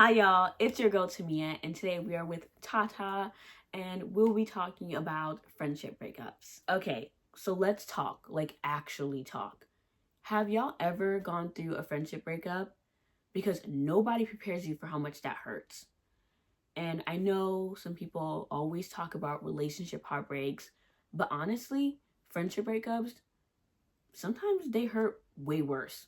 Hi y'all, it's your girl Tamia, and today we are with Tata, and we'll be talking about friendship breakups. Okay, so let's talk, like actually talk. Have y'all ever gone through a friendship breakup? Because nobody prepares you for how much that hurts. And I know some people always talk about relationship heartbreaks, but honestly, friendship breakups, sometimes they hurt way worse.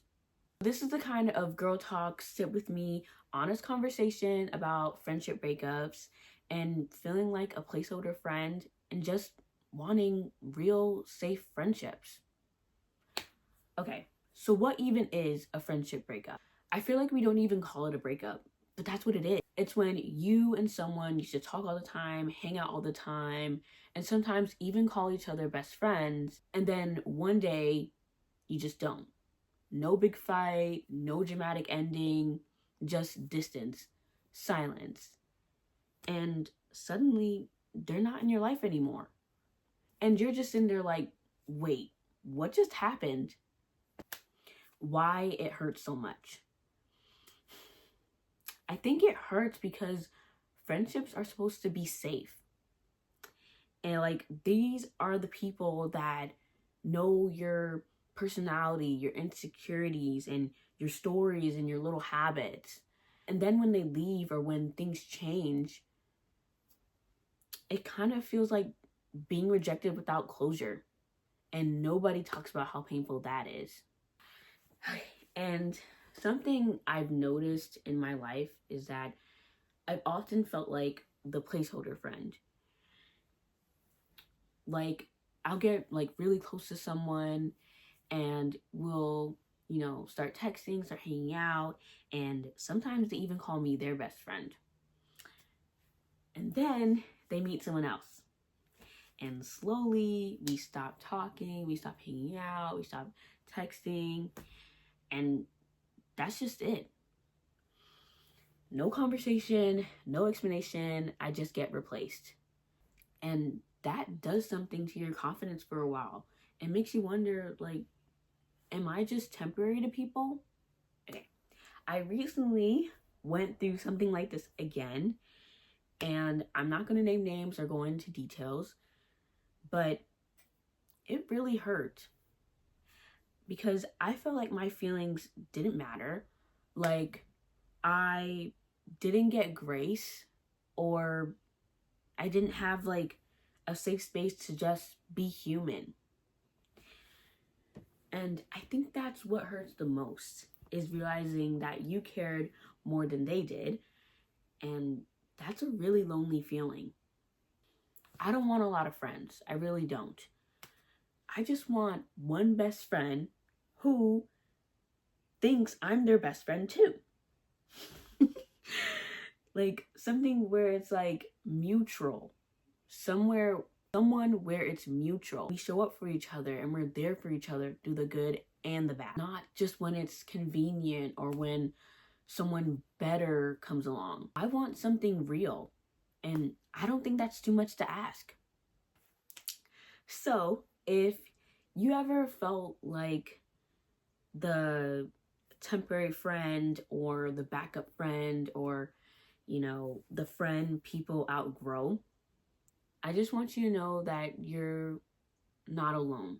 This is the kind of girl talk, sit with me, honest conversation about friendship breakups and feeling like a placeholder friend and just wanting real safe friendships. Okay, so what even is a friendship breakup? I feel like we don't even call it a breakup, but that's what it is. It's when you and someone used to talk all the time, hang out all the time, and sometimes even call each other best friends, and then one day you just don't. No big fight, no dramatic ending, just distance, silence. And suddenly, they're not in your life anymore. And you're just in there like, wait, what just happened? Why it hurts so much? I think it hurts because friendships are supposed to be safe. And like, these are the people that know your personality, your insecurities, and your stories and your little habits. And then when they leave or when things change, it kind of feels like being rejected without closure. And nobody talks about how painful that is. And something I've noticed in my life is that I've often felt like the placeholder friend. Like, I'll get like really close to someone and we'll, start texting, start hanging out, and sometimes they even call me their best friend. And then they meet someone else. And slowly we stop talking, we stop hanging out, we stop texting, and that's just it. No conversation, no explanation, I just get replaced. And that does something to your confidence for a while. It makes you wonder, like, am I just temporary to people? Okay. I recently went through something like this again, and I'm not going to name names or go into details, but it really hurt because I felt like my feelings didn't matter. Like, I didn't get grace, or I didn't have like a safe space to just be human. And I think that's what hurts the most, is realizing that you cared more than they did. And that's a really lonely feeling. I don't want a lot of friends. I really don't. I just want one best friend who thinks I'm their best friend too. Like something where it's like mutual. Someone where it's mutual. We show up for each other and we're there for each other through the good and the bad. Not just when it's convenient or when someone better comes along. I want something real, and I don't think that's too much to ask. So, if you ever felt like the temporary friend or the backup friend or, the friend people outgrow, I just want you to know that you're not alone,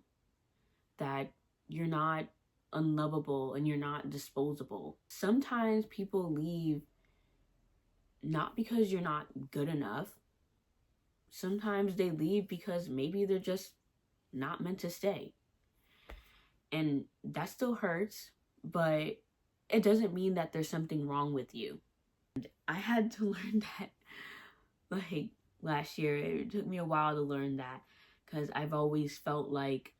that you're not unlovable and you're not disposable. Sometimes people leave not because you're not good enough. Sometimes they leave because maybe they're just not meant to stay. And that still hurts, but it doesn't mean that there's something wrong with you. And I had to learn that like last year. It took me a while to learn that because I've always felt like,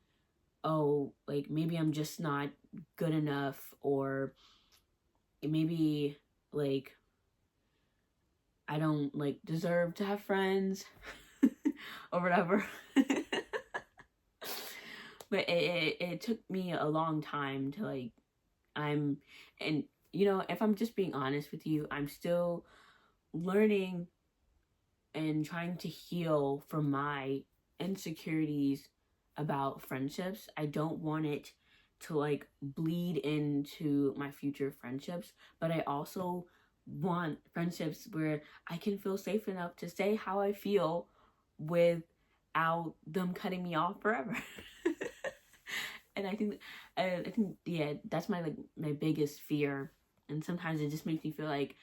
oh, like maybe I'm just not good enough, or maybe like I don't like deserve to have friends or whatever. But it took me a long time to like, if I'm just being honest with you, I'm still learning and trying to heal from my insecurities about friendships. I don't want it to like bleed into my future friendships, but I also want friendships where I can feel safe enough to say how I feel without them cutting me off forever. And I think yeah, that's my biggest fear. And sometimes it just makes me feel like,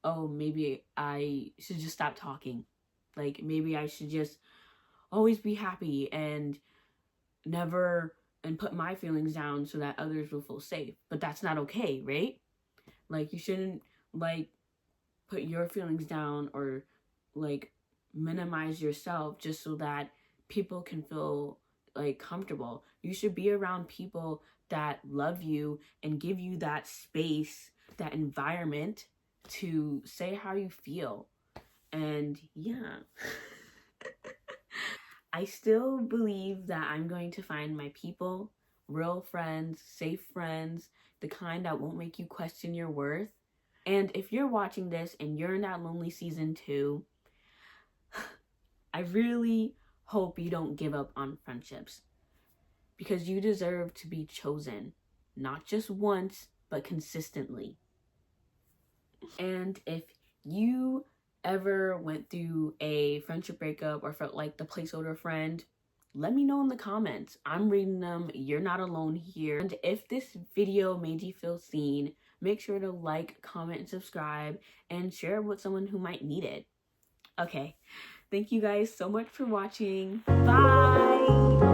oh, maybe I should just stop talking. Like maybe I should just always be happy and never and put my feelings down so that others will feel safe. But that's not okay, right? Like you shouldn't like put your feelings down or like minimize yourself just so that people can feel like comfortable. You should be around people that love you and give you that space, that environment to say how you feel. And yeah. I still believe that I'm going to find my people, real friends, safe friends, the kind that won't make you question your worth. And if you're watching this and you're in that lonely season too, I really hope you don't give up on friendships because you deserve to be chosen, not just once, but consistently. And if you ever went through a friendship breakup or felt like the placeholder friend, let me know in the comments. I'm reading them. You're not alone here. And if this video made you feel seen, make sure to like, comment, and subscribe, and share with someone who might need it. Okay, thank you guys so much for watching. Bye!